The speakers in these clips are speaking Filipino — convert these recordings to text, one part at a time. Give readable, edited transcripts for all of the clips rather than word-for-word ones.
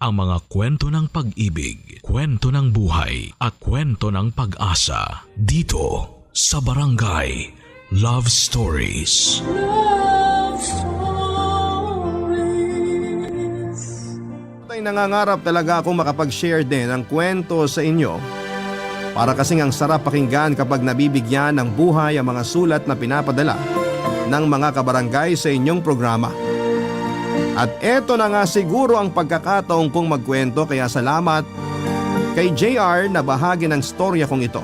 ang mga kwento ng pag-ibig, kwento ng buhay at kwento ng pag-asa dito sa Barangay Love Stories. Love Stories. Ay nangangarap talaga akong makapag-share din ng kwento sa inyo. Para kasing ang sarap pakinggan kapag nabibigyan ng buhay ang mga sulat na pinapadala ng mga kabarangay sa inyong programa. At eto na nga siguro ang pagkakataong kong magkwento, kaya salamat kay JR na bahagi ng storya kong ito.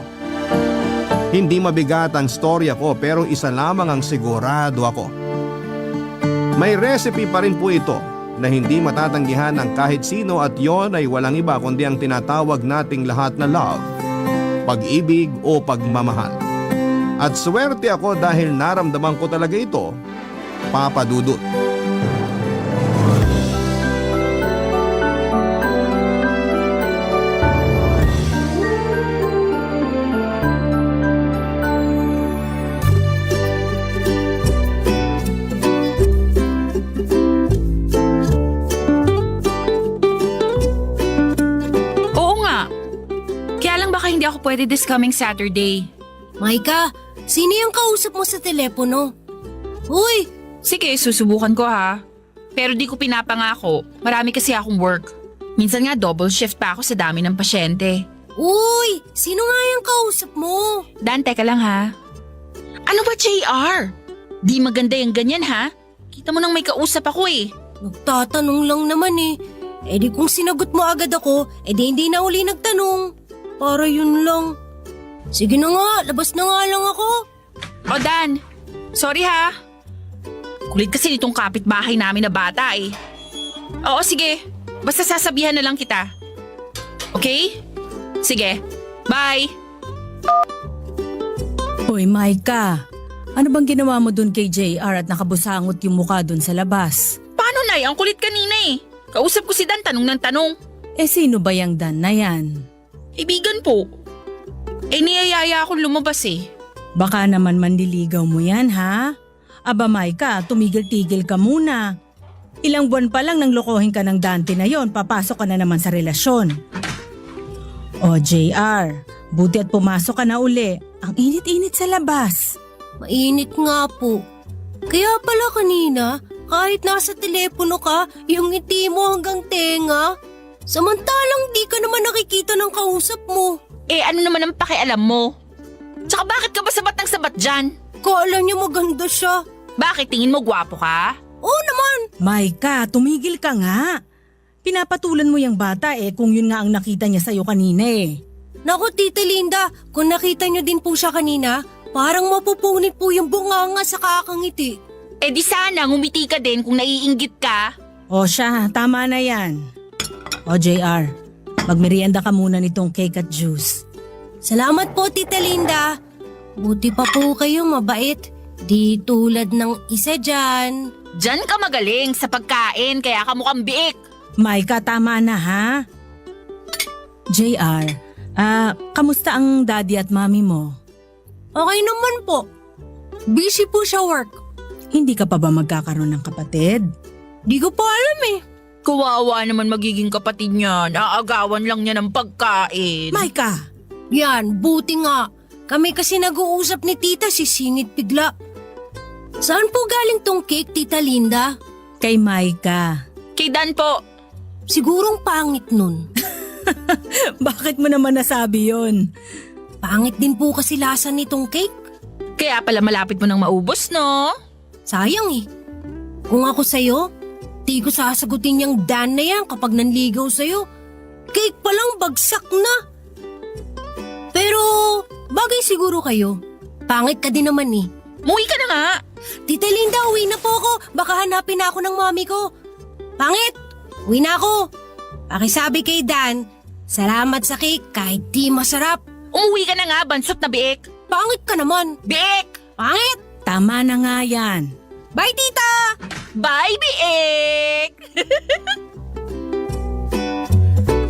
Hindi mabigat ang storya ko pero isa lamang ang sigurado ako. May recipe pa rin po ito na hindi matatanggihan ng kahit sino at yon ay walang iba kundi ang tinatawag nating lahat na love, pag-ibig o pagmamahal. At swerte ako dahil naramdaman ko talaga ito, Papa Dudut. Hindi ako pwede this coming Saturday. Maika, sino yung kausap mo sa telepono? Uy! Sige, susubukan ko ha. Pero di ko pinapangako. Marami kasi akong work. Minsan nga double shift pa ako sa dami ng pasyente. Uy! Sino nga yung kausap mo? Dan, teka lang ha. Ano ba, JR? Di maganda yung ganyan ha? Kita mo nang may kausap ako eh. Nagtatanong lang naman eh. E di kung sinagot mo agad ako, e di hindi na uli nagtanong. Para yun lang. Sige na nga, labas na nga lang ako. O Dan, sorry ha. Kulit kasi nitong kapitbahay namin na bata eh. Oo sige, basta sasabihan na lang kita. Okay? Sige, bye. Hoy Maika, ano bang ginawa mo dun kay JR at nakabusangot yung mukha dun sa labas? Paano Nay? Ang kulit kanina eh. Kausap ko si Dan, tanong ng tanong. Eh sino ba yung Dan na yan? Ibigan po. Eh niyayaya akong lumabas eh. Baka naman manliligaw mo yan ha? Aba Maika, tumigil-tigil ka muna. Ilang buwan pa lang nang lokohin ka ng Dante na yon, papasok ka na naman sa relasyon. O JR, buti at pumasok ka na uli. Ang init-init sa labas. Mainit nga po. Kaya pala kanina, kahit nasa telepono ka, yung ngiti mo hanggang tenga. Samantalang di ka naman nakikita ng kausap mo. Eh ano naman ang pakialam mo? Tsaka bakit ka ba sabat ng sabat dyan? Kala niya maganda siya. Bakit tingin mo gwapo ka? Oo naman. Maika, tumigil ka nga. Pinapatulan mo yung bata kung yun nga ang nakita niya sa'yo kanina eh. Naku Tita Linda, kung nakita niyo din po siya kanina, parang mapupunit po yung bunganga sa kakangiti. Eh di sana ngumiti ka din kung naiinggit ka. O siya, tama na yan. O JR, magmerienda ka muna nitong cake at juice. Salamat po Tita Linda. Buti pa po kayong mabait. Di tulad ng isa dyan. Diyan ka magaling sa pagkain kaya ka mukhang biik. Maika, tama na ha? JR, kamusta ang daddy at mami mo? Okay naman po. Busy po siya work. Hindi ka pa ba magkakaroon ng kapatid? Di ko pa alam eh. Kawawa naman magiging kapatid niya. Naagawan lang niya ng pagkain. Maika! Yan, buti nga. Kami kasi nag-uusap ni Tita sisingit bigla. Saan po galing tong cake, Tita Linda? Kay Maika. Kay Dan po. Sigurong pangit nun. Bakit mo naman nasabi yun? Pangit din po kasi lasa nitong cake. Kaya pala malapit mo nang maubos, no? Sayang eh. Kung ako sa'yo, di ko sasagutin yung Dan na yan kapag nanligaw sa'yo. Cake pa lang bagsak na. Pero bagay siguro kayo. Pangit ka din naman eh. Muwi ka na nga. Tita Linda, uwi na po ako. Baka hanapin na ako ng mami ko. Pangit! Uwi na ako. Pakisabi kay Dan, salamat sa cake kahit di masarap. Umuwi ka na nga, bansot na biik. Pangit ka naman. Biik! Pangit! Tama na nga yan. Bye, Tita! Bye, biik!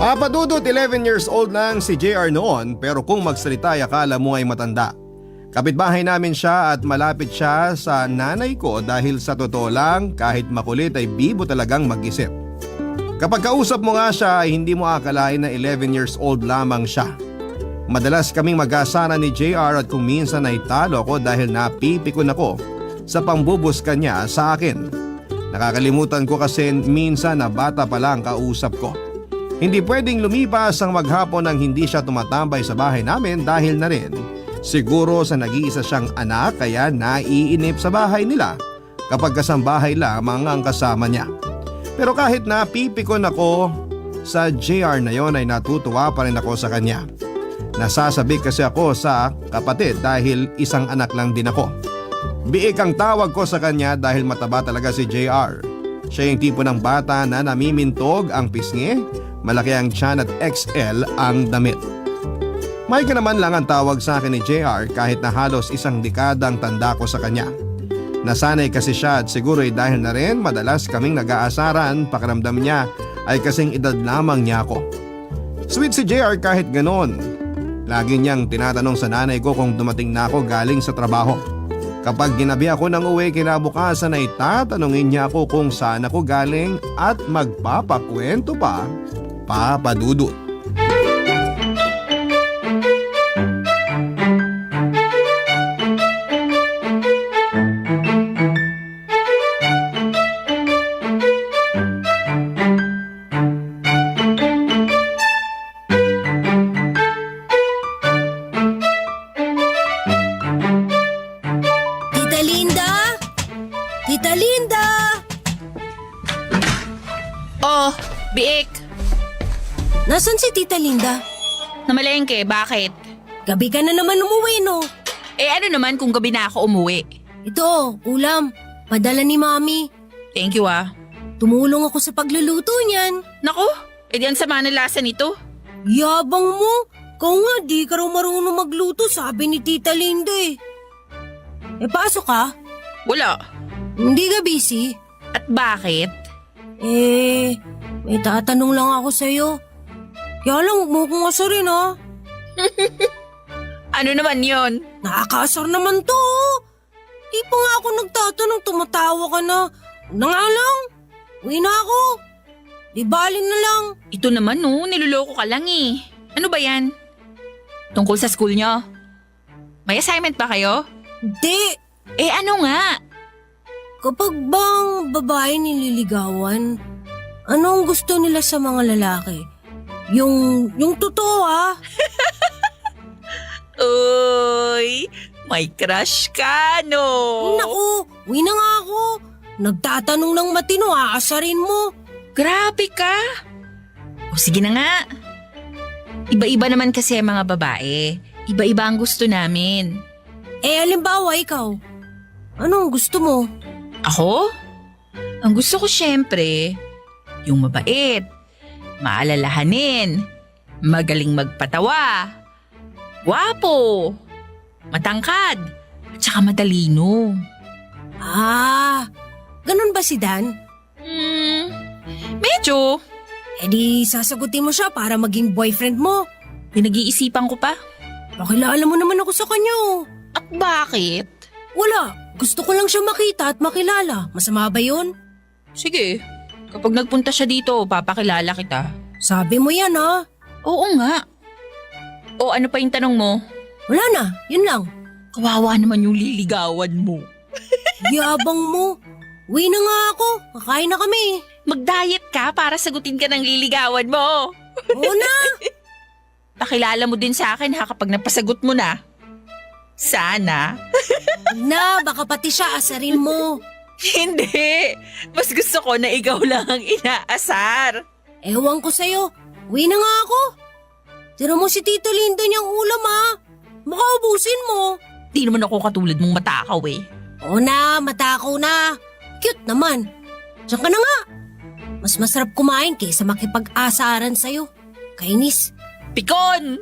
Papa Dudut, 11 years old lang si JR noon pero kung magsalita ay akala mo ay matanda. Kapitbahay namin siya at malapit siya sa nanay ko dahil sa totoo lang kahit makulit ay bibo talagang mag-isip. Kapag kausap mo nga siya ay hindi mo akalain na 11 years old lamang siya. Madalas kaming mag-asara ni JR at kung minsan ay talo ako dahil napipikon ako sa pambubuskan niya sa akin. Nakakalimutan ko kasi minsan na bata pa lang kausap ko. Hindi pwedeng lumipas ang maghapon nang hindi siya tumatambay sa bahay namin dahil na rin siguro sa nag-iisa siyang anak kaya naiinip sa bahay nila kapag kasambahay lamang ang kasama niya. Pero kahit napipikon ako sa JR na yon ay natutuwa pa rin ako sa kanya. Nasasabik kasi ako sa kapatid dahil isang anak lang din ako. Biik ang tawag ko sa kanya dahil mataba talaga si JR. Siya yung tipo ng bata na namimintog ang pisngi, malaki ang tiyan at XL ang damit. Mike naman lang ang tawag sa akin ni JR kahit na halos isang dekadang tanda ko sa kanya. Nasanay kasi siya at siguro ay dahil na rin madalas kaming nag-aasaran, pakiramdam niya ay kasing edad lamang niya ako. Sweet si JR kahit ganon. Lagi niyang tinatanong sa nanay ko kung dumating na ako galing sa trabaho. Kapag ginabi ako ng uwi kinabukasan ay tatanungin niya ako kung saan ako galing at magpapakwento pa, Papa Dudut. Tita Linda? Tita Linda! Oh, Biik. Nasaan si Tita Linda? Namalengke, bakit? Gabi ka na naman umuwi, no? Eh ano naman kung gabi na ako umuwi? Ito, ulam. Padala ni Mami. Thank you ah. Tumulong ako sa pagluluto niyan. Naku, edi ang sama ng lasa nito. Yabang mo. Kung nga, di ka raw marunong magluto, sabi ni Tita Linda eh. Pasok ka? Wala. Hindi ka busy? At bakit? May tatanong lang ako sa'yo. Kaya lang, huwag mo kong asarin ha. Ano naman yon? Nakakaasar naman to. Di pa nga ako nagtatanong, tumatawa ka na. Na nga lang, uwi na ako. Di balin na lang. Ito naman no, niloloko ka lang eh. Ano ba yan? Tungkol sa school nyo? May assignment pa kayo? Di, Eh ano nga? kapag bang babae nililigawan, anong gusto nila sa mga lalaki? Yung totoo ha? Uy, may crush ka no? Naku, uwi na nga ako. Nagtatanong ng matino, aasarin mo. Grabe ka. O sige na nga. Iba-iba naman kasi ang mga babae. Iba-iba ang gusto namin. Halimbawa ikaw, anong gusto mo? Ako? Ang gusto ko syempre, yung mabait, maalalahanin, magaling magpatawa, gwapo, matangkad, at saka matalino. Ganun ba si Dan? Medyo. Di sasagutin mo siya para maging boyfriend mo. Pinag-iisipan ko pa. Pakilala mo naman ako sa kanya. At bakit? Wala, gusto ko lang siya makita at makilala. Masama ba yun? Sige, kapag nagpunta siya dito, papakilala kita. Sabi mo yan ha. Oo nga. O ano pa yung tanong mo? Wala na, yun lang. Kawawa naman yung liligawan mo. Yabang mo. Uwi na nga ako, kakain na kami. Mag-diet ka para sagutin ka ng liligawan mo. Oo na. Pakilala mo din sa akin ha kapag napasagot mo na. Sana. Na, baka pati siya asarin mo. Hindi. Mas gusto ko na ikaw lang ang inaasar. Ewan ko sa'yo, uwi na nga ako. Tira mo si Tito Lindo niyang ulam ha. Baka ubusin mo. Di naman ako katulad mong matakaw eh. Oo na, matakaw na. Cute naman. Diyan ka na nga. Mas masarap kumain kaysa makipag-asaran sa'yo. Kainis. Pikon!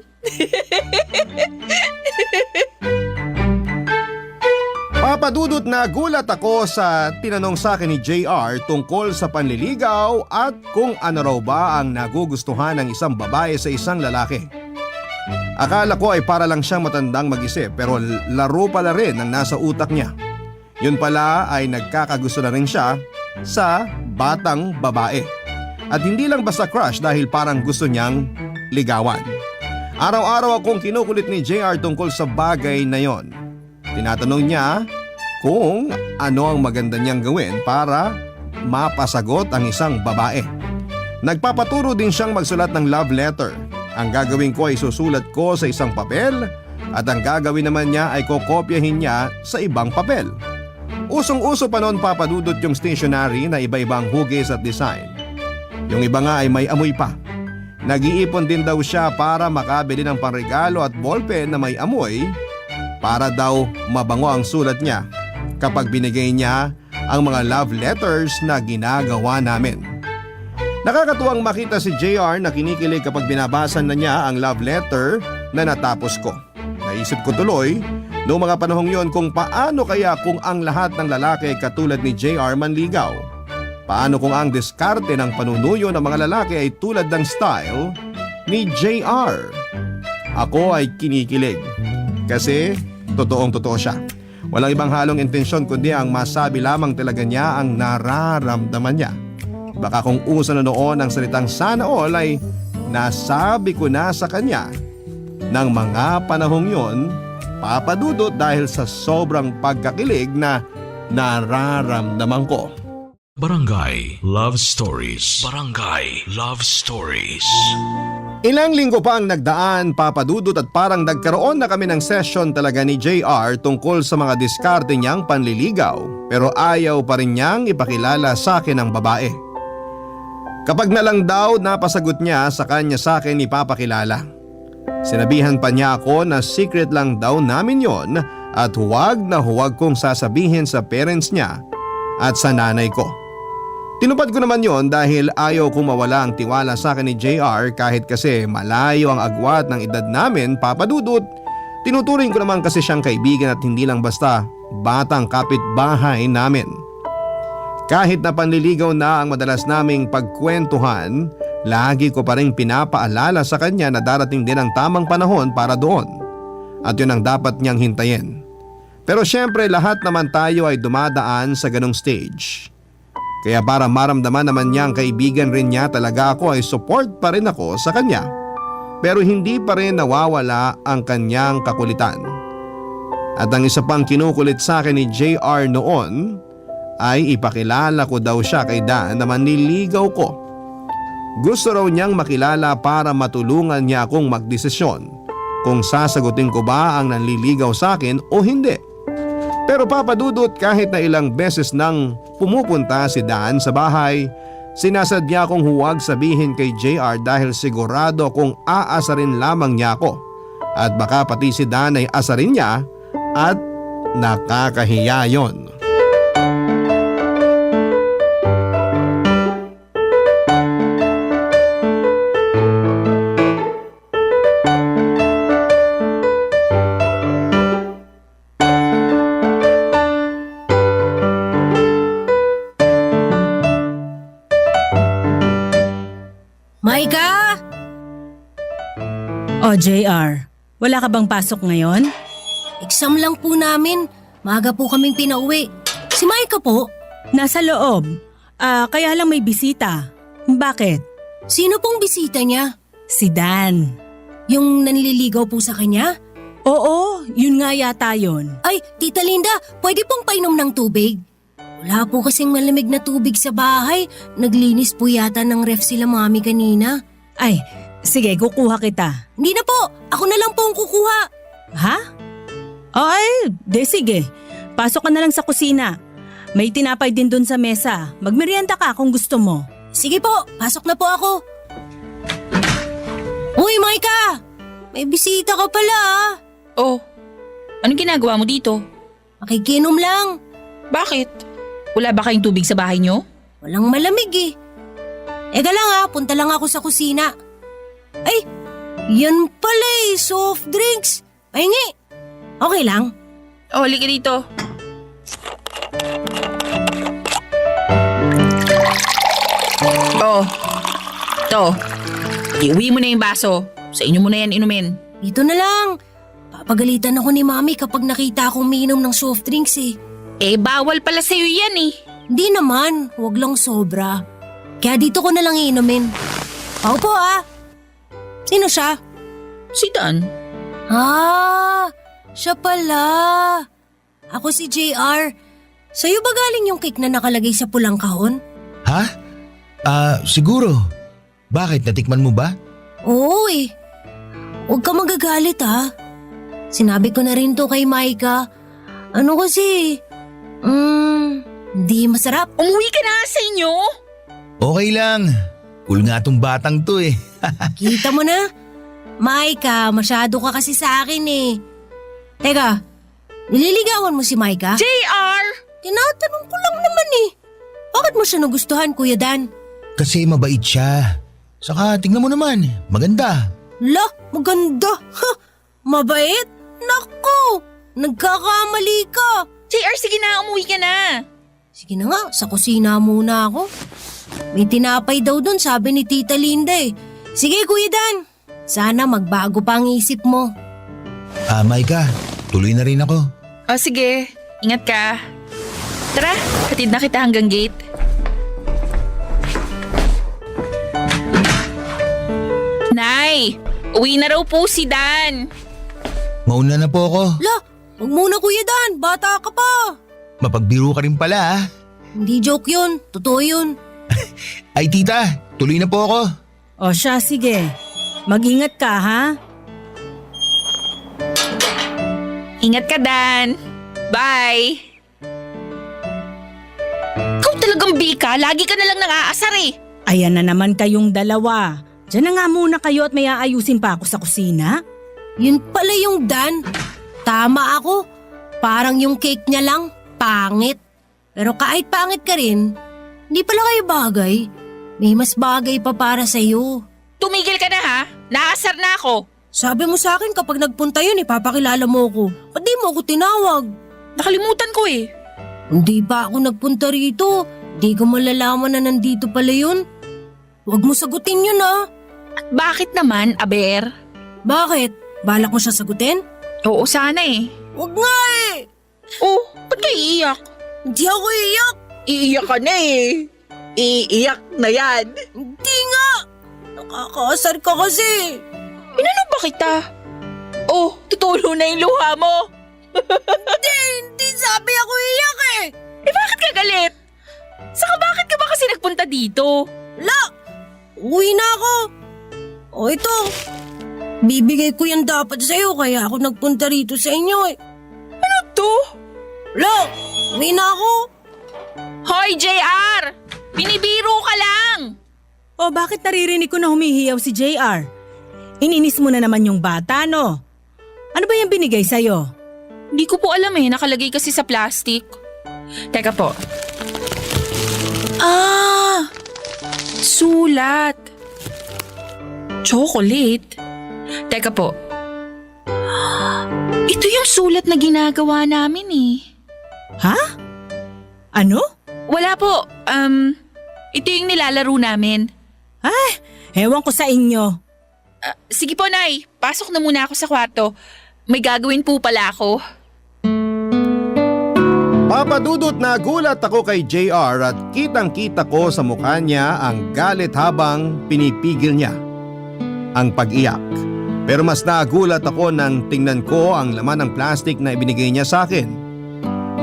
Papadudot na gulat ako sa tinanong sa akin ni JR tungkol sa panliligaw at kung ano raw ba ang nagugustuhan ng isang babae sa isang lalaki. Akala ko ay para lang siyang matandang mag-isip pero laro pala rin ang nasa utak niya. Yun pala ay nagkakagusto na rin siya sa batang babae. At hindi lang basta crush dahil parang gusto niyang ligawan. Araw-araw akong kinukulit ni JR tungkol sa bagay na yon. Tinatanong niya kung ano ang maganda niyang gawin para mapasagot ang isang babae. Nagpapaturo din siyang magsulat ng love letter. Ang gagawin ko ay susulat ko sa isang papel at ang gagawin naman niya ay kokopyahin niya sa ibang papel. Usong-uso pa noon papadudot yung stationery na iba-ibang hugis at design. Yung iba nga ay may amoy pa. Nag-iipon din daw siya para makabili ng panregalo at ballpen na may amoy para daw mabango ang sulat niya kapag binigay niya ang mga love letters na ginagawa namin. Nakakatuwang makita si JR na kinikilig kapag binabasa na niya ang love letter na natapos ko. Naisip ko tuloy noong mga panahong yon kung paano kaya kung ang lahat ng lalaki katulad ni JR manligaw. Paano kung ang diskarte ng panunuyo ng mga lalaki ay tulad ng style ni JR? Ako ay kinikilig kasi totoong-totoo siya. Walang ibang halong intensyon kundi ang masabi lamang talaga niya ang nararamdaman niya. Baka kung uso na noon ang salitang sana all ay nasabi ko na sa kanya ng mga panahong yon, papadudot dahil sa sobrang pagkakilig na nararamdaman ko. Barangay Love Stories. Barangay Love Stories. Ilang linggo pa ang nagdaan, papadudot, at parang nagkaroon na kami ng session talaga ni JR tungkol sa mga diskarte niyang panliligaw, pero ayaw pa rin niyang ipakilala sa akin ang babae. Kapag na lang daw napasagot niya sa kanya sa akin ipapakilala. Sinabihan pa niya ako na secret lang daw namin yon at huwag na huwag kong sasabihin sa parents niya at sa nanay ko. Tinupad ko naman yon dahil ayaw kong mawala ang tiwala sa akin ni JR kahit kasi malayo ang agwat ng edad namin, papadudot. Tinuturing ko naman kasi siyang kaibigan at hindi lang basta batang kapitbahay namin. Kahit na panliligaw na ang madalas naming pagkwentuhan, lagi ko pa rin pinapaalala sa kanya na darating din ang tamang panahon para doon. At yun ang dapat niyang hintayin. Pero syempre lahat naman tayo ay dumadaan sa ganong stage. Kaya para maramdaman naman niyang kaibigan rin niya talaga ako ay support pa rin ako sa kanya. Pero hindi pa rin nawawala ang kanyang kakulitan. At ang isa pang kinukulit sa akin ni JR noon ay ipakilala ko daw siya kay Dan na manliligaw ko. Gusto raw niyang makilala para matulungan niya akong magdesisyon kung sasagutin ko ba ang nanliligaw sa akin o hindi. Pero papadudot kahit na ilang beses nang pumupunta si Dan sa bahay, sinasadya kong huwag sabihin kay JR dahil sigurado kung aasarin lamang niya ako. At baka pati si Dan ay asarin niya at nakakahiya yon. Maika! O JR, wala ka bang pasok ngayon? Exam lang po namin. Maaga po kaming pinauwi. Si Maika po? Nasa loob. Kaya lang may bisita. Bakit? Sino pong bisita niya? Si Dan. Yung nanliligaw po sa kanya? Oo, yun nga yata yun. Ay, Tita Linda, pwede pong painom ng tubig? Wala po kasing malamig na tubig sa bahay. Naglinis po yata ng ref sila mami kanina. Ay, sige, kukuha kita. Hindi na po, ako na lang po ang kukuha. Ha? Ay, sige. Pasok ka na lang sa kusina. May tinapay din dun sa mesa. Magmerienda ka kung gusto mo. Sige po, pasok na po ako. Uy, Maika! May bisita ka pala ah. Oh, anong ginagawa mo dito? Makikinom lang. Bakit? Wala ba kayong tubig sa bahay nyo? Walang malamig eh. Ega lang ah, punta lang ako sa kusina. Ay, yan pala eh, soft drinks. Pahingi. Okay lang. Oh, halika dito. Oh, to. Iuwi mo na yung baso. Sa inyo mo na yan inumin. Dito na lang. Papagalitan ako ni Mami kapag nakita akong miinom ng soft drinks eh. Eh, bawal pala sa'yo yan eh. Hindi naman, huwag lang sobra. Kaya dito ko na lang iinumin. Opo ah. Sino siya? Si Dan. Ah, siya pala. Ako si JR. Sa'yo ba galing yung cake na nakalagay sa pulang kahon? Ha? Siguro. Bakit? Natikman mo ba? Oo eh. Huwag ka magagalit ha. Sinabi ko na rin to kay Maika. Ano kasi? Hindi masarap. Umuwi ka na sa inyo. Okay lang. Cool nga tong batang to eh. Kita mo na? Maika, masyado ka kasi sa akin eh. Teka, nililigawan mo si Maika? JR! Tinatanong ko lang naman eh. Bakit mo siya nagustuhan, Kuya Dan? Kasi mabait siya. Saka tingnan mo naman, maganda. La, maganda. Ha, mabait? Naku, nagkakamali ka. JR, sige na, umuwi ka na. Sige na nga, sa kusina muna ako. May tinapay daw dun, sabi ni Tita Linda eh. Sige, Kuya Dan. Sana magbago pa ang isip mo. Maika, tuloy na rin ako. O sige, ingat ka. Tara, hatid na kita hanggang gate. Nay, uwi na raw po si Dan. Mauna na po ako. La, wag muna Kuya Dan, bata ka pa. Mapagbiro ka rin pala ah. Hindi joke yun, totoo yun. Ay tita, tuloy na po ako. O siya, sige. Mag-ingat ka ha. Ingat ka, Dan. Bye. Ikaw talagang bika, lagi ka na lang nang-aasar eh. Ayan na naman kayong dalawa. Diyan na nga muna kayo at may aayusin pa ako sa kusina. Yun pala yung Dan. Tama ako. Parang yung cake niya lang, pangit. Pero kahit pangit ka rin, hindi pala kayo bagay. May mas bagay pa para sa'yo. Tumigil ka na ha, naasar na ako. Sabi mo sa akin kapag nagpunta yun, ipapakilala mo ko. Ba't di mo ako tinawag? Nakalimutan ko eh. Hindi pa ako nagpunta rito. Di ko malalaman na nandito pala yun. Huwag mo sagutin yun ah. At bakit naman, Aber? Bakit? Balak mo siya sagutin? Oo, sana eh. Huwag nga eh. Oh, ba't ka iiyak? Hindi ako iiyak. Iiyak ka na eh. Iiyak na yan. Hindi nga. Nakakaasar ka kasi. Inano ba kita? Oh, tutulo na yung luha mo. Hindi sabi ako iiyak eh. Eh bakit ka galit? Saka bakit ka ba kasi nagpunta dito? La, uwi na ako. O ito, bibigay ko yan dapat sa'yo kaya ako nagpunta rito sa inyo eh. Ano to? La, uwi na ako. Hoy, JR! Binibiro ka lang! O bakit naririnig ko na humihiyaw si JR? Ininis mo na naman yung bata, no? Ano ba yung binigay sa'yo? Hindi ko po alam eh, nakalagay kasi sa plastic. Teka po. Ah! Sulat. Chocolate. Teka po. Ito yung sulat na ginagawa namin eh. Ha? Ano? Wala po. Ito yung nilalaro namin. Ay, ewan ko sa inyo. Sige po, Nay. Pasok na muna ako sa kwarto. May gagawin po pala ako. Papadudot na gulat ako kay JR at kitang-kita ko sa mukha niya ang galit habang pinipigil niya ang pag-iyak. Pero mas nagulat ako nang tingnan ko ang laman ng plastic na ibinigay niya sa akin.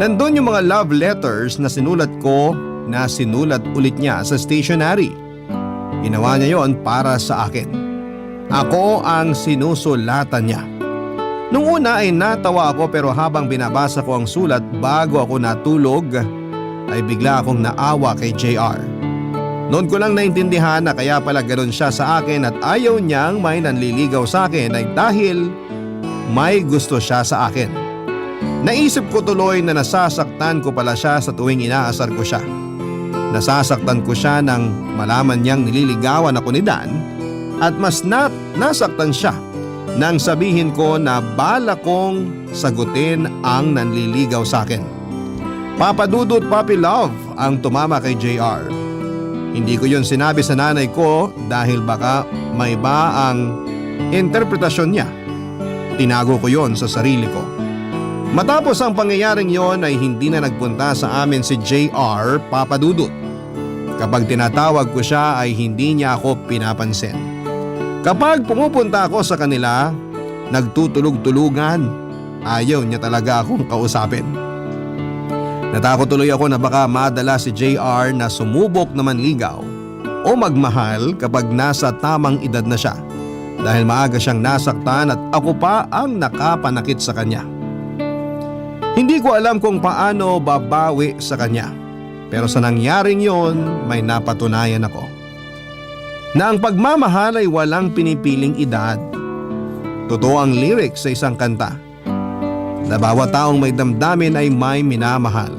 Nandun yung mga love letters na sinulat ko na sinulat ulit niya sa stationery. Ginawa niya yon para sa akin. Ako ang sinusulatan niya. Nung una ay natawa ako pero habang binabasa ko ang sulat bago ako natulog ay bigla akong naawa kay JR. Noon ko lang naintindihan na kaya pala ganoon siya sa akin at ayaw niyang may nanliligaw sa akin ay dahil may gusto siya sa akin. Naisip ko tuloy na nasasaktan ko pala siya sa tuwing inaasar ko siya. Nasasaktan ko siya nang malaman niyang nililigawan ako ni Dan at mas nasaktan siya nang sabihin ko na bala kong sagutin ang nanliligaw sa akin. Papadudot Papi Love ang tumama kay JR. Hindi ko yun sinabi sa nanay ko dahil baka may iba ang interpretasyon niya. Tinago ko yon sa sarili ko. Matapos ang pangyayaring yon ay hindi na nagpunta sa amin si JR, Papadudot. Kapag tinatawag ko siya ay hindi niya ako pinapansin. Kapag pumupunta ako sa kanila, nagtutulog-tulugan. Ayaw niya talaga akong kausapin. Natakot tuloy ako na baka madala si JR na sumubok na manligaw o magmahal kapag nasa tamang edad na siya dahil maaga siyang nasaktan at ako pa ang nakapanakit sa kanya. Hindi ko alam kung paano babawi sa kanya. Pero sa nangyaring yon, may napatunayan ako. Na ang pagmamahal ay walang pinipiling edad. Totoo ang lyrics sa isang kanta. Na bawat taong may damdamin ay may minamahal.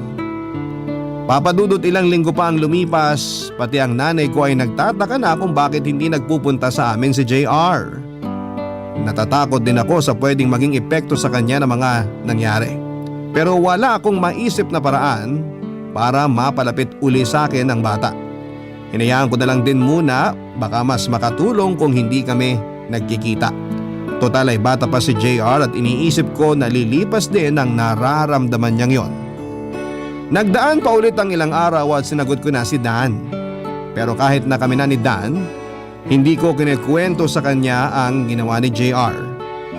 Papadudot ilang linggo pa ang lumipas, pati ang nanay ko ay nagtataka na kung bakit hindi nagpupunta sa amin si JR. Natatakot din ako sa pwedeng maging epekto sa kanya ng mga nangyari. Pero wala akong maisip na paraan para mapalapit uli sa akin ang bata. Hinayaan ko na lang din muna, baka mas makatulong kung hindi kami nagkikita. Total ay bata pa si JR at iniisip ko na lilipas din ang nararamdaman niyang yon. Nagdaan pa ulit ang ilang araw at sinagot ko na si Dan. Pero kahit na kami na ni Dan, hindi ko kinikwento sa kanya ang ginawa ni JR.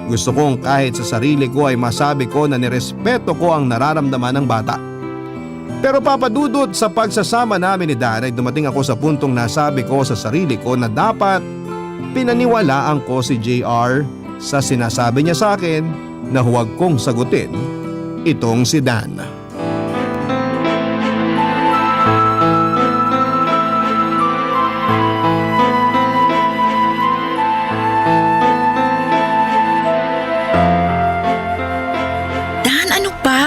Gusto kong kahit sa sarili ko ay masabi ko na nirespeto ko ang nararamdaman ng bata. Pero papadudot sa pagsasama namin ni Dan ay dumating ako sa puntong nasabi ko sa sarili ko na dapat pinaniwalaan ko si JR sa sinasabi niya sa akin na huwag kong sagutin itong si Dan. Dan, ano pa?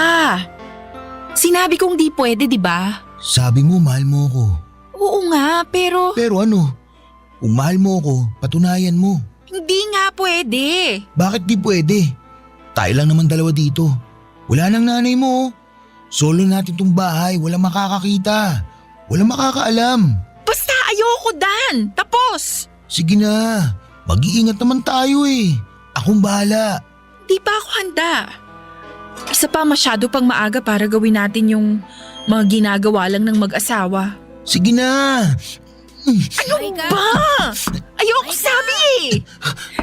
Sinabi kong di pwede, di ba? Sabi mo mahal mo ako. Oo nga, pero Pero ano? Kung mahal mo ako, patunayan mo. hindi nga pwede. Bakit di pwede? Tayo lang naman dalawa dito. Wala nang nanay mo. Solo natin tong bahay, walang makakakita. Walang makakaalam. Basta ayoko, Dan. Tapos. Sige na, mag-iingat naman tayo eh. Akong bahala. Di pa ako handa. Isa pa, masyado pang maaga para gawin natin yung mga ginagawa lang ng mag-asawa. Sige na. Ano ba? Ayoko sabi eh.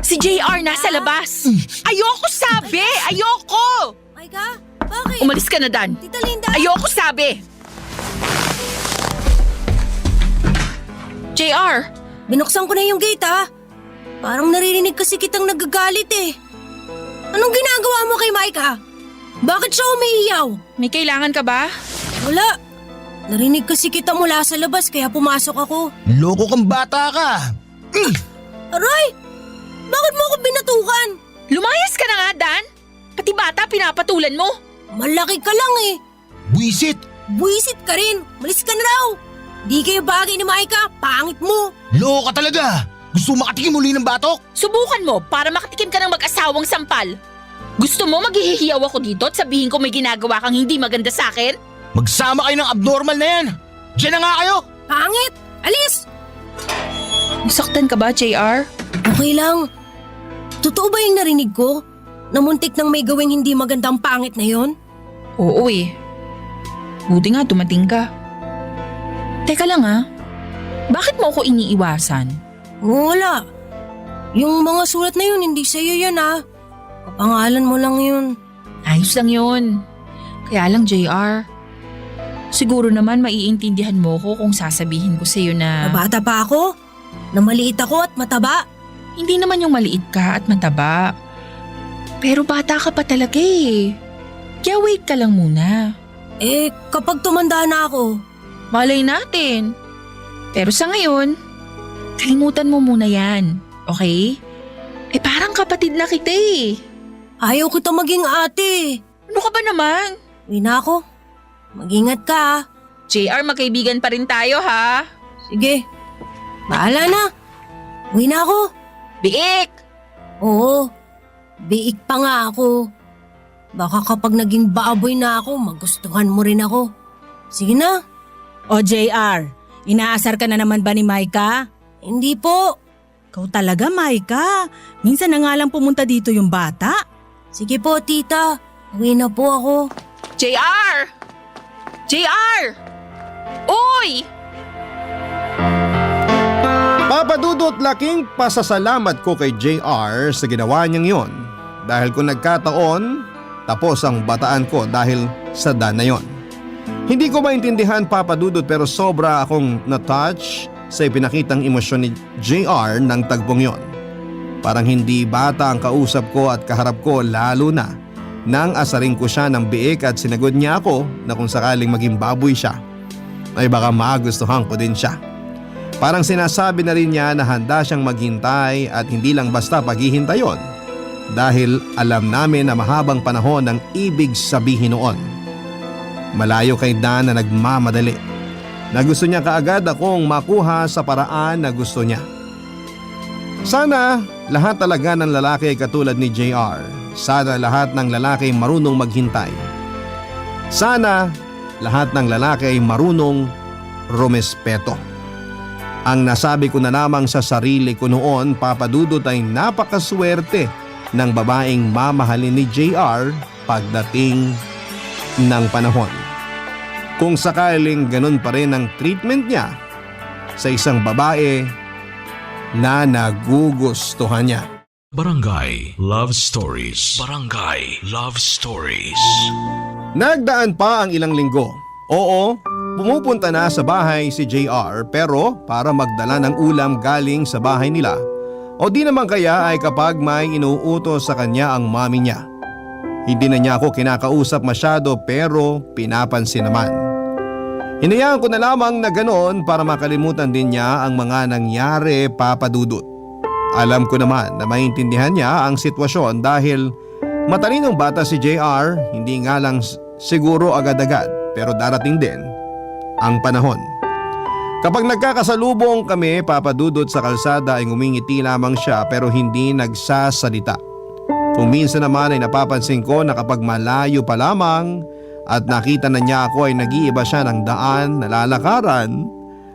Si JR nasa labas. Ayoko sabi. Ayoko. Maika, bakit? Umalis ka na, Dan. Tita Linda! Ayoko sabi. JR, Binuksan ko na yung gate ha. Parang naririnig kasi kitang nagagalit eh. Anong ginagawa mo kay Maika? Bakit siya umiiyaw? may kailangan ka ba? Wala. Narinig kasi kita mula sa labas kaya pumasok ako. Loko kang bata ka. Aray! Bakit mo ako binatukan? Lumayas ka na nga, Dan. Pati bata pinapatulan mo. Malaki ka lang eh. Buisit. Buwisit ka rin. Malis ka na raw. Di kayo bagay ni Maika. Pangit mo. Loko ka talaga. Gusto mo makatikim uli ng batok? Subukan mo para makatikim ka ng mag-asawang sampal. Gusto mo maghihiyaw ako dito at sabihin ko may ginagawa kang hindi maganda sa akin? Magsama kayo ng abnormal na yan. Diyan na nga kayo. Pangit! Alis! Nasaktan ka ba, JR? Okay lang. Totoo ba yung narinig ko? Na muntik nang may gawing hindi magandang pangit na yon? Oo eh. Buti nga dumating ka. Teka lang ah. Bakit mo ako iniiwasan? Wala. Yung mga sulat na yun, hindi sa'yo yan ah. Kapangalan mo lang yun. Ayos lang yun. Kaya lang, JR. Siguro naman maiintindihan mo ko kung sasabihin ko sa'yo na Nabata pa ako? Na maliit ako at mataba? hindi naman yung maliit ka at mataba. Pero bata ka pa talaga eh. Kaya wait ka lang muna. Eh, kapag tumanda na ako, Malay natin. Pero sa ngayon, kalimutan mo muna yan. Okay? Eh parang kapatid na kita eh. ayaw kita maging ate. Ano ka ba naman? Uwi na ako. Mag-ingat ka ah. JR, magkaibigan pa rin tayo ha. Sige. Bahala na. Uwi na ako. Biik! Oo. Biik pa nga ako. Baka kapag naging baboy na ako, magustuhan mo rin ako. Sige na. O JR, inaasar ka na naman ba ni Maika? Hindi po. Ikaw talaga, Maika. Minsan na nga lang pumunta dito yung bata. Sige po, tita. Uwi na po ako. JR! JR! Uy! Papa Dudut, laking pasasalamat ko kay JR sa ginawa niyang yon. Dahil kung nagkataon, tapos ang bataan ko dahil sa dan na yon. Hindi ko maintindihan, Papa Dudut, pero sobra akong na-touch sa ipinakitang emosyon ni JR ng tagpong yon. Parang hindi bata ang kausap ko at kaharap ko, lalo na nang asaring ko siya ng biik at sinagod niya ako na kung sakaling maging baboy siya ay baka magustuhan ko din siya. Parang sinasabi na rin niya na handa siyang maghintay at hindi lang basta paghihintay yon, dahil alam namin na mahabang panahon ang ibig sabihin noon. Malayo kay Dan na nagmamadali, na gusto niya kaagad akong makuha sa paraan na gusto niya. Sana lahat talaga ng lalaki ay katulad ni JR. Sana lahat ng lalaki ay marunong maghintay. Sana lahat ng lalaki ay marunong rumespeto. Ang nasabi ko na lamang sa sarili ko noon, Papa Dudut, ay napakaswerte ng babaeng mamahalin ni JR pagdating ng panahon. Kung sakaling ganun pa rin ang treatment niya sa isang babae na nagugustuhan niya. Barangay Love Stories. Barangay Love Stories. Nagdaan pa ang ilang linggo. Oo, pumupunta na sa bahay si JR, pero para magdala ng ulam galing sa bahay nila, o di naman kaya ay kapag may inuutos sa kanya ang mami niya. Hindi na niya ako kinakausap masyado, pero pinapansin naman. Hinayaan ko na lamang na ganoon para makalimutan din niya ang mga nangyari, Papa Dudut. Alam ko naman na maintindihan niya ang sitwasyon dahil matalinong bata si JR, hindi nga lang siguro agad-agad, pero darating din ang panahon. Kapag nagkakasalubong kami, Papa Dudut, sa kalsada ay ngumingiti lamang siya pero hindi nagsasalita. Kung minsan naman ay napapansin ko na kapag malayo pa lamang at nakita na niya ako ay nag-iiba siya ng daan na lalakaran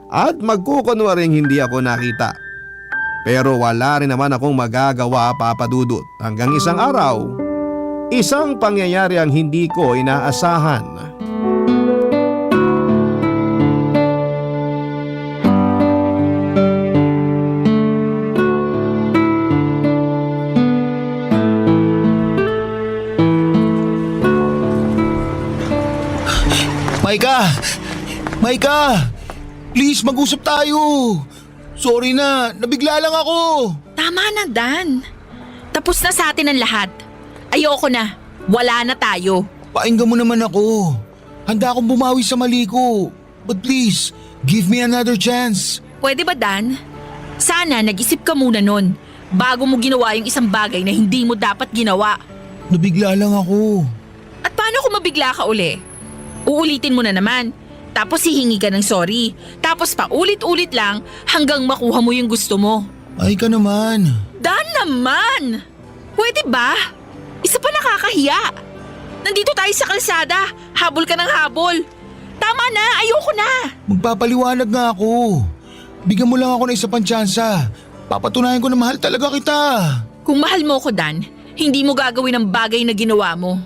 at magkukunwaring hindi ako nakita. Pero wala rin naman akong magagawa, Papa Dudut, hanggang isang araw, isang pangyayari ang hindi ko inaasahan. Maika! Maika! Please, mag-usap tayo! Sorry na, nabigla lang ako! Tama na, Dan. Tapos na sa atin ang lahat. Ayoko na. Wala na tayo. Painggan mo naman ako. Handa akong bumawi sa mali ko. But please, give me another chance. Pwede ba, Dan? Sana nag-isip ka muna nun bago mo ginawa yung isang bagay na hindi mo dapat ginawa. Nabigla lang ako. At paano kung mabigla ka uli? Uulitin mo na naman. Tapos hihingi ka ng sorry. Tapos paulit-ulit lang hanggang makuha mo yung gusto mo. Ay ka naman. Dan naman! Pwede ba? Isa pa nakakahiya. Nandito tayo sa kalsada. Habol ka ng habol. Tama na, ayoko na. Magpapaliwanag nga ako. Bigyan mo lang ako ng isa pang tsansa. Papatunayan ko na mahal talaga kita. Kung mahal mo ko, Dan, hindi mo gagawin ang bagay na ginawa mo.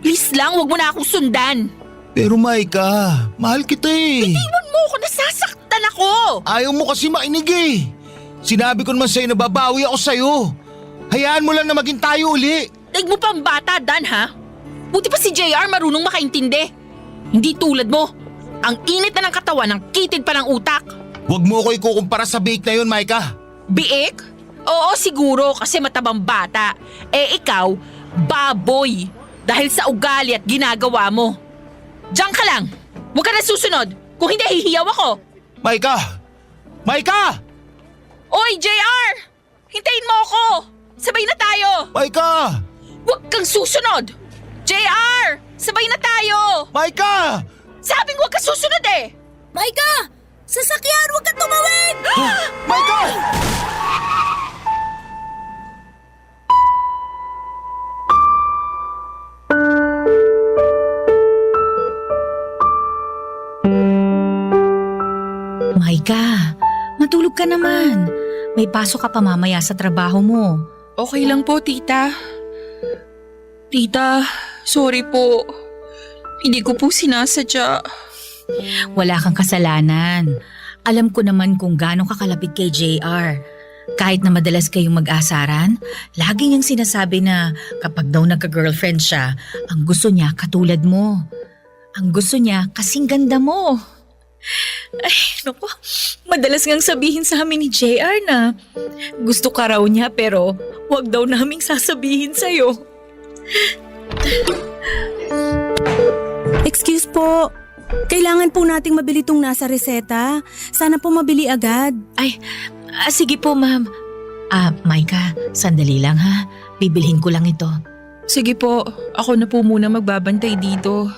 Please lang, huwag mo na akong sundan. Pero Maika, mahal kita eh. Iwan mo ako, nasasaktan ako. Ayaw mo kasi mainig eh. Sinabi ko naman sa'yo na babawi ako sa'yo. Hayaan mo lang na maging tayo uli. Daig mo pang bata, Dan, ha? Buti pa si JR marunong makaintindi. Hindi tulad mo. Ang init na ng katawan, ang kitid pa ng utak. Huwag mo ko ikukumpara sa bake na yun, Maika. Biik? Oo, siguro kasi matabang bata. Eh ikaw, baboy. Dahil sa ugali at ginagawa mo. Diyan ka lang. Huwag ka na susunod. Kung hindi, hihiyaw ako. Maika! Maika! Oy, JR! Hintayin mo ako. Sabay na tayo. Maika! Huwag kang susunod. JR! Sabay na tayo. Maika! Sabing huwag ka susunod eh. Maika! Sasakyan! Huwag ka tumawid! Maika! Maika, matulog ka naman. May pasok ka pa mamaya sa trabaho mo. Okay lang po, tita. Tita, sorry po. Hindi ko po sinasadya. Wala kang kasalanan. Alam ko naman kung gaano kakalapit kay JR. Kahit na madalas kayong mag-asaran, lagi niyang sinasabi na kapag daw nagka-girlfriend siya, ang gusto niya katulad mo. Ang gusto niya kasing ganda mo. Ay, naku, madalas ngang sabihin sa amin ni JR na gusto ka raw niya pero wag daw naming sasabihin sa'yo. Excuse po, kailangan po nating mabili itong nasa reseta. Sana po mabili agad. Ay, sige po ma'am. Maika, sandali lang ha. Bibilhin ko lang ito. Sige po, ako na po muna magbabantay dito.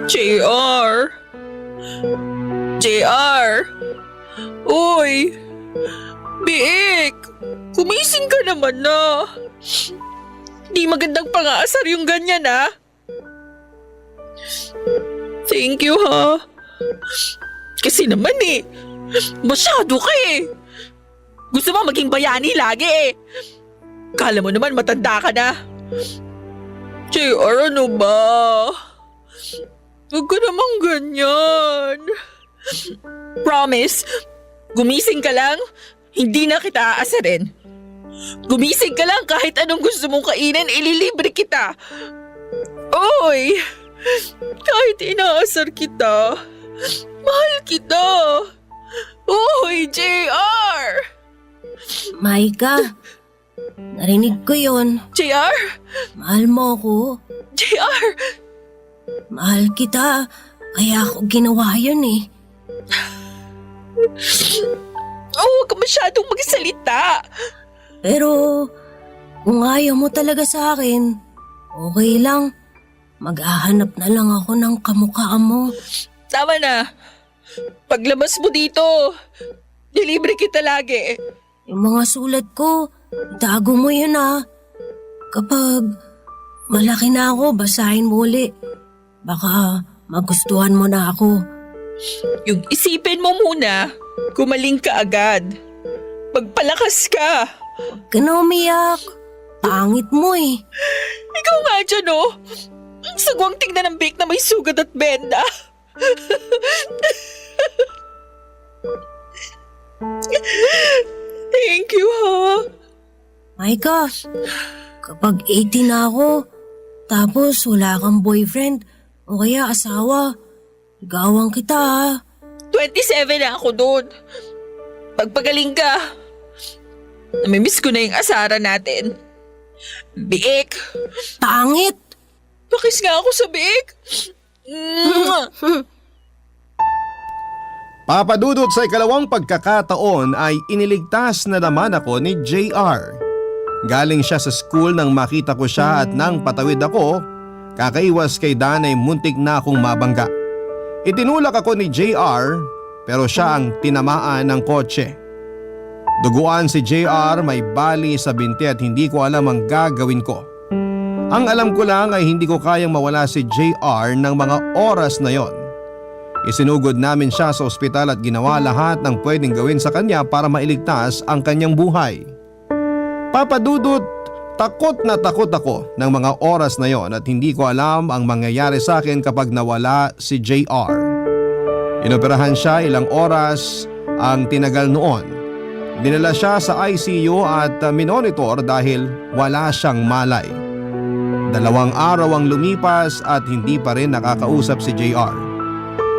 JR! JR! Uy! Biik! Kumising ka naman na! Di magandang pang-aasar yung ganyan ah! Thank you ha! Kasi naman masyado ka Gusto mo maging bayani lagi Kala mo naman matanda ka na. JR, ano ba? Huwag ka namang ganyan. Promise, gumising ka lang, hindi na kita aasarin. Gumising ka lang kahit anong gusto mong kainin, ililibre kita. Oy, kahit inaasar kita, mahal kita. Oy, JR! Maika, narinig ko yon. JR? Mahal mo ako. JR! Mahal kita, kaya ako ginawa yun Huwag ka masyadong magsalita. Pero kung ayaw mo talaga sa akin, okay lang. Mag-ahanap na lang ako ng kamukha mo. Tama na. Paglabas mo dito, nilibre kita lagi. Yung mga sulat ko, itago mo yun Kapag malaki na ako, basahin mo uli. Baka magustuhan mo na ako. Yung isipin mo muna, gumaling ka agad. Magpalakas ka. Huwag ka na umiyak. Pangit mo Ikaw nga dyan Ang sagwang tingnan ng bake na may sugat at benda. Thank you Maika, kapag 18 na ako, tapos wala kang boyfriend o kaya asawa, ligawan kita 27 na ako doon. Pagpagaling ka. Namimiss ko na yung asara natin. Biik. Pangit! Pakis nga ako sa biik. Papadudot sa ikalawang pagkakataon ay iniligtas na naman ako ni JR. Galing siya sa school nang makita ko siya at nang patawid ako, kakaiwas kay Dan ay muntik na akong mabangga. Itinulak ako ni JR pero siya ang tinamaan ng kotse. Duguan si JR, may bali sa binti at hindi ko alam ang gagawin ko. Ang alam ko lang ay hindi ko kayang mawala si JR ng mga oras na yon. Isinugod namin siya sa ospital at ginawa lahat ng pwedeng gawin sa kanya para mailigtas ang kanyang buhay. Papadudot, takot na takot ako ng mga oras na yon at hindi ko alam ang mangyayari sa akin kapag nawala si JR. Inoperahan siya, ilang oras ang tinagal noon. Dinala siya sa ICU at minonitor dahil wala siyang malay. 2 araw ang lumipas at hindi pa rin nakakausap si JR.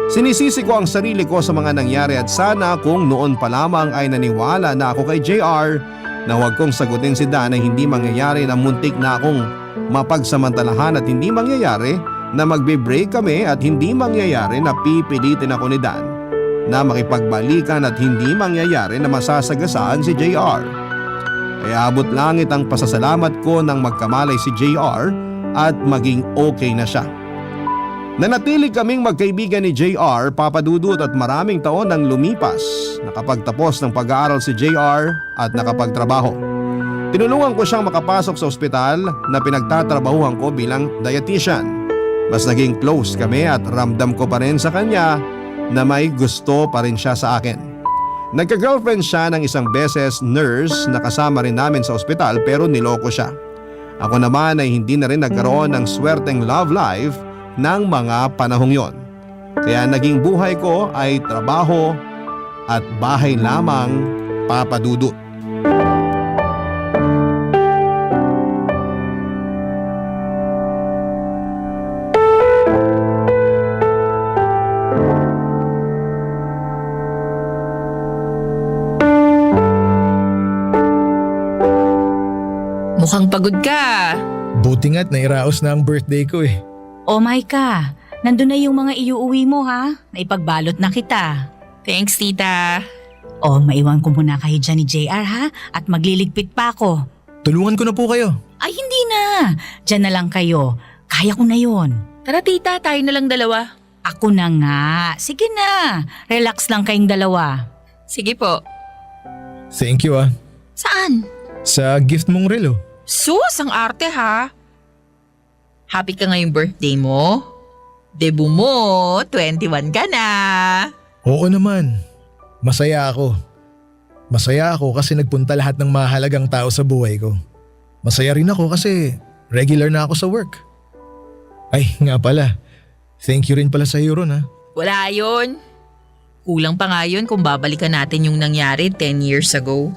Sinisisi ko ang sarili ko sa mga nangyari at sana kung noon pa lamang ay naniwala na ako kay JR na huwag kong sagutin si Dan ay hindi mangyayari na muntik na akong mapagsamantalahan at hindi mangyayari na magbe-break kami at hindi mangyayari na pipilitin ako ni Dan na makipagbalikan at hindi mangyayari na masasagasaan si JR. Kaya abot langit ang pasasalamat ko nang magkamalay si JR at maging okay na siya. Nanatili kaming magkaibigan ni JR, Papadudut, at maraming taon nang lumipas. Nakapagtapos ng pag-aaral si JR at nakapagtrabaho. Tinulungan ko siyang makapasok sa ospital na pinagtatrabahuhan ko bilang dietitian. Mas naging close kami at ramdam ko pa rin sa kanya na may gusto pa rin siya sa akin. Nagka-girlfriend siya ng isang beses nurse na kasama rin namin sa ospital pero niloko siya. Ako naman ay hindi na rin nagkaroon ng swerteng love life ng mga panahong yon. Kaya naging buhay ko ay trabaho at bahay lamang, Papa Dudut. Mukhang pagod ka. Buti nga't nairaos na ang birthday ko eh. Oh my ka, nandun na yung mga iuuwi mo ha. Naipagbalot na kita. Thanks, tita. Oh, maiwan ko muna kayo dyan ni JR ha at magliligpit pa ako. Tulungan ko na po kayo. Ay hindi na, dyan na lang kayo. Kaya ko na yon. Tara tita, tayo na lang dalawa. Ako na nga, sige na. Relax lang kayong dalawa. Sige po. Thank you ah. Saan? Sa gift mong relo. Sus, ang arte ha. Happy ka ngayong birthday mo? Debut mo, 21 ka na. Oo naman. Masaya ako. Masaya ako kasi nagpunta lahat ng mahalagang tao sa buhay ko. Masaya rin ako kasi regular na ako sa work. Ay nga pala, thank you rin pala sa iyo ron ha. Wala yun. Kulang pa nga yun kung babalikan natin yung nangyari 10 years ago.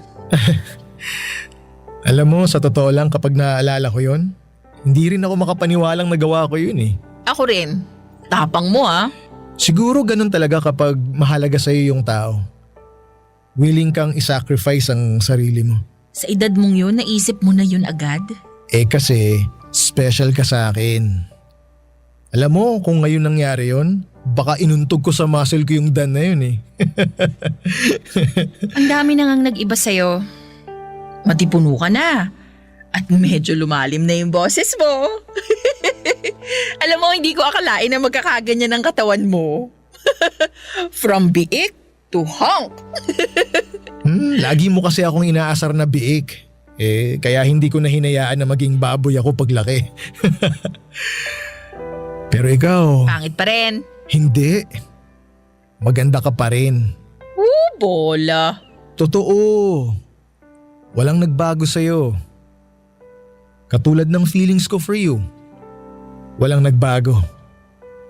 Alam mo, sa totoo lang kapag naaalala ko yon, hindi rin ako makapaniwalang nagawa ko yun eh. Ako rin. Tapang mo ah. Siguro ganun talaga kapag mahalaga sa iyo yung tao. Willing kang isacrifice ang sarili mo. Sa edad mong yun, naisip mo na yun agad? Eh kasi, special ka sa akin. Alam mo, kung ngayon nangyari yon, baka inuntog ko sa muscle ko yung dan na yun eh. Ang dami na ngang nag-iba sa'yo. Matipuno ka na. At medyo lumalim na yung boses mo. Alam mo, hindi ko akalain na magkakaganyan ang katawan mo. From biik to hunk. Lagi mo kasi akong inaasar na biik. Eh, kaya hindi ko na hinayaan na maging baboy ako paglaki. Pero ikaw, Pangit pa rin. hindi. Maganda ka pa rin. Bola. Totoo. Walang nagbago sa'yo. Katulad ng feelings ko for you. Walang nagbago.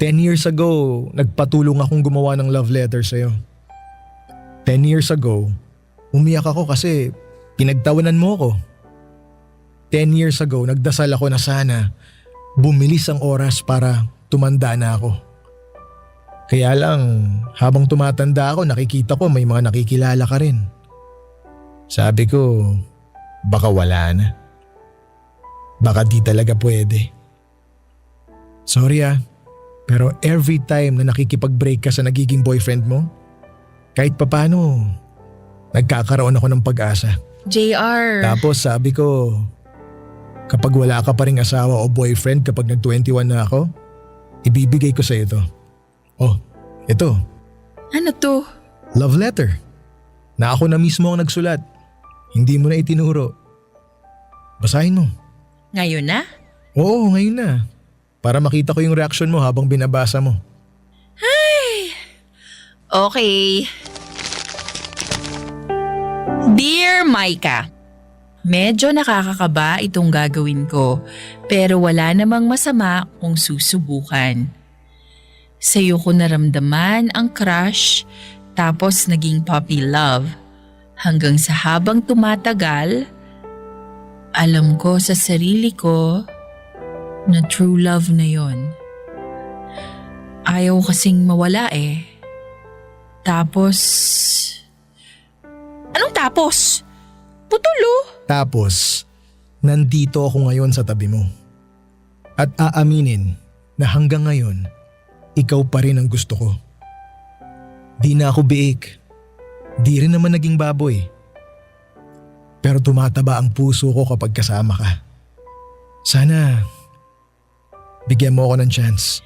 10 years ago, nagpatulong akong gumawa ng love letter sa'yo. 10 years ago, umiyak ako kasi pinagtawanan mo ko. 10 years ago, nagdasal ako na sana bumilis ang oras para tumanda na ako. Kaya lang, habang tumatanda ako, nakikita ko may mga nakikilala ka rin. Sabi ko, baka wala na. Baka di talaga pwede. Sorry pero every time na nakikipag-break ka sa nagiging boyfriend mo, kahit papano, nagkakaroon ako ng pag-asa. JR. Tapos sabi ko, kapag wala ka pa ring asawa o boyfriend kapag nag-21 na ako, ibibigay ko sa ito. Oh, ito, Ano to? love letter. Na ako na mismo ang nagsulat. Hindi mo na itinuro. Basahin mo. Ngayon na? Oo, ngayon na. Para makita ko yung reaction mo habang binabasa mo. Okay. Dear Micah, medyo nakakakaba itong gagawin ko pero wala namang masama kung susubukan. Sa'yo ko naramdaman ang crush tapos naging puppy love hanggang sa habang tumatagal, alam ko sa sarili ko na true love na yon. Ayaw kasing mawala eh. Tapos… Anong tapos? Putulo. Tapos, nandito ako ngayon sa tabi mo. At aaminin na hanggang ngayon, ikaw pa rin ang gusto ko. Di na ako biik. Di rin naman naging baboy. Pero tumataba ang puso ko kapag kasama ka. Sana, bigyan mo ako ng chance.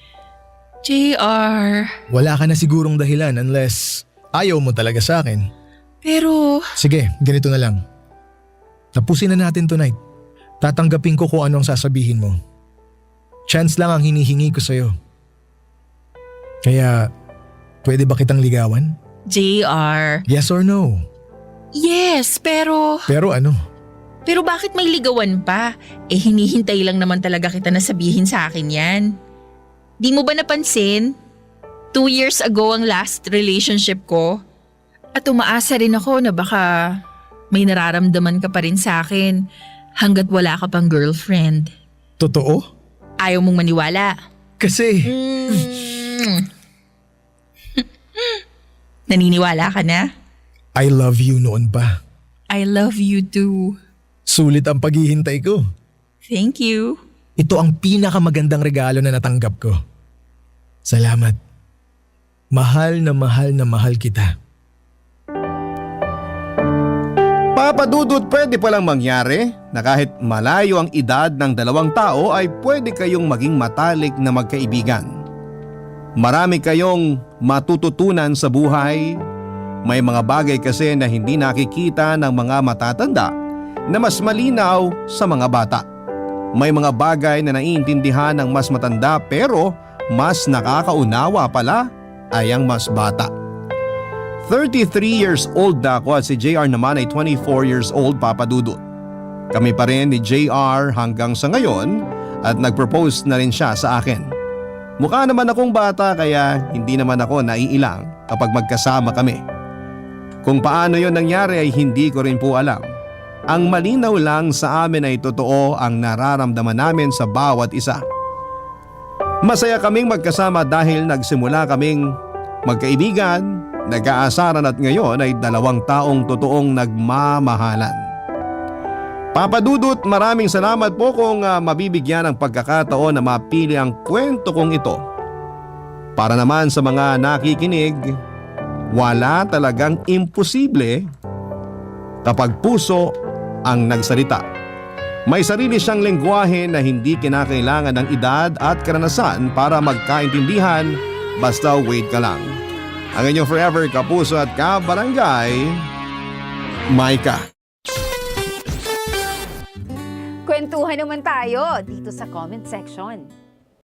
JR. Wala ka na sigurong dahilan unless ayaw mo talaga sa akin. Pero… Sige, ganito na lang. Tapusin na natin tonight. Tatanggapin ko kung anong sasabihin mo. Chance lang ang hinihingi ko sa'yo. Kaya, pwede ba kitang ligawan? JR. Yes or no? Yes, pero Pero ano? bakit may ligawan pa? Hinihintay lang naman talaga kita na sabihin sa akin yan. Di mo ba napansin? 2 years ago ang last relationship ko. At umaasa rin ako na baka may nararamdaman ka pa rin sa akin hanggat wala ka pang girlfriend. Totoo? Ayaw mong maniwala. Kasi Naniniwala ka na? I love you noon pa. I love you too. Sulit ang paghihintay ko. Thank you. Ito ang pinakamagandang regalo na natanggap ko. Salamat. Mahal na mahal kita. Papa Dudut, pwede palang mangyari na kahit malayo ang edad ng dalawang tao ay pwede kayong maging matalik na magkaibigan. Marami kayong matututunan sa buhay. May mga bagay kasi na hindi nakikita ng mga matatanda na mas malinaw sa mga bata. May mga bagay na naiintindihan ng mas matanda pero mas nakakaunawa pala ay ang mas bata. 33 years old na ako at si JR naman ay 24 years old, Papa Dudut. Kami pa rin ni JR hanggang sa ngayon at nag-propose na rin siya sa akin. Mukha naman akong bata kaya hindi naman ako naiilang kapag magkasama kami. Kung paano yon nangyari ay hindi ko rin po alam. Ang malinaw lang sa amin ay totoo ang nararamdaman namin sa bawat isa. Masaya kaming magkasama dahil nagsimula kaming magkaibigan, nag-aasaran at ngayon ay 2 taong totoong nagmamahalan. Papa Dudut, maraming salamat po kung mabibigyan ng pagkakataon na mapili ang kwento kong ito. Para naman sa mga nakikinig, wala talagang imposible kapag puso ang nagsalita. May sarili siyang lengguwahe na hindi kinakailangan ng edad at karanasan para magkaintindihan, basta wait ka lang. Ang inyong forever kapuso at kabarangay, Micah. Kwentuhan naman tayo dito sa comment section.